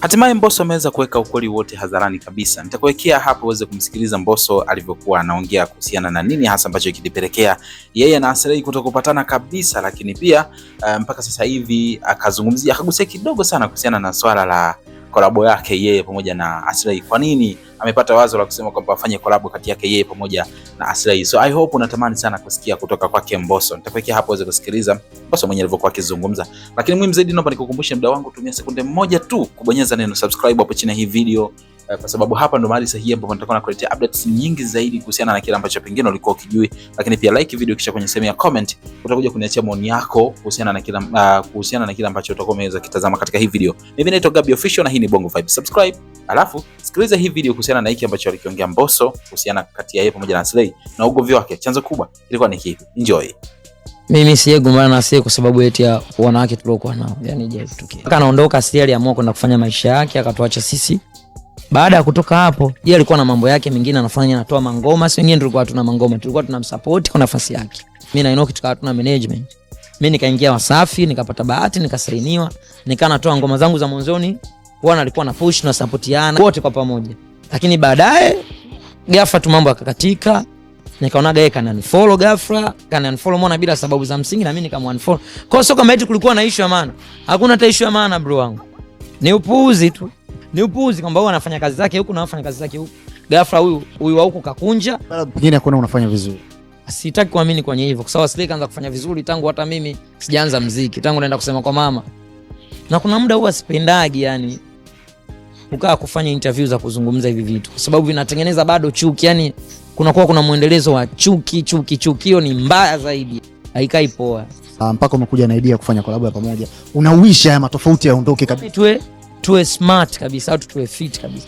Hatimaye Mbosso ameweza kuweka ukweli wote hadharani kabisa. Nitakuwekea hapo uweze kumsikiliza Mbosso alivyokuwa anaongea kuhusiana na nini hasa ambacho kilipelekea yeye na Aslay kutokupatana kabisa, lakini pia mpaka sasa hivi akagusia kidogo sana kuhusiana na swala la kolabo yake yeye pamoja na Aslay. Kwa nini amepata wazo la kusema kwamba afanye kolabo kati yake yeye pamoja na Aslay? So I hope unatamani sana kusikia kutoka kwake Mbosso. Nitakuwekea hapo uweze kusikiliza Mbosso mwenyewe alivyokuwa akizungumza. Lakini muhimu zaidi, naomba nikukumbushe muda wangu, tumia sekunde moja tu kubonyeza neno subscribe hapo chini ya hii video, kwa sababu hapa ndo mahali sahihi ambapo nitakuwa nakuletea updates nyingi zaidi kuhusiana na kile ambacho pengine ulikuwa ukijui. Lakini pia like video, kisha kwenye sehemu ya comment utakuja kuniachia maoni yako kuhusiana na kile ambacho utakuwa umeweza kitazama katika hii video. Mimi naitwa Gabby Official na hii ni Bongo Vibe. Subscribe, alafu sikiliza hii video kuhusiana na hiki ambacho alikiongea Mbosso kuhusiana kati ya yeye pamoja na Aslay na ugomvi wake. Chanzo kubwa ilikuwa ni kipi? Enjoy. Mimi siyegombana na Aslay kwa sababu eti ya wanawake tuliokuwa nao. Yaani je, tukie. Akaondoka Aslay, aliamua kwenda kufanya maisha yake, akatuacha sisi. Baada ya kutoka hapo, yeye alikuwa na mambo yake mengine anafanya, anatoa mangoma. Sisi wengine tulikuwa hatuna mangoma, tulikuwa tunamsupport kwa nafasi yake. Mimi na Enoki tukawa hatuna management. Mimi nikaingia Wasafi, nikapata bahati, nikasainiwa, nikaa natoa ngoma zangu za mwanzoni, bwana alikuwa na push na supportiana wote kwa pamoja. Lakini baadaye ghafla tu mambo yakakatika. Nikaona yeye kananifollow ghafla, kananifollow mbona bila sababu za msingi, na mimi nikamunfollow. Kwa hiyo kama eti kulikuwa na issue ya maana, hakuna hata issue ya maana bro wangu. Ni upuuzi tu. Ni upuuzi kwamba huyu anafanya kazi zake huku na anafanya kazi zake huku. Ghafla huyu wa huku kakunja. Pengine hakuna unafanya vizuri. Sitaki kuamini kwenye hivyo kwa sababu Aslay kaanza kufanya vizuri tangu hata mimi sijaanza muziki, tangu naenda kusema kwa mama. Na kuna muda huwa sipendagi yani ukaa kufanya interview za kuzungumza hivi vitu kwa sababu vinatengeneza bado chuki, yani kuna muendelezo wa chuki. Hiyo ni mbaya zaidi. Haikai poa. Mpaka umekuja na idea kufanya collab ya pamoja. Unawisha ya matofauti yaondoke kabisa. Tuwe smart kabisa au tuwe fit kabisa.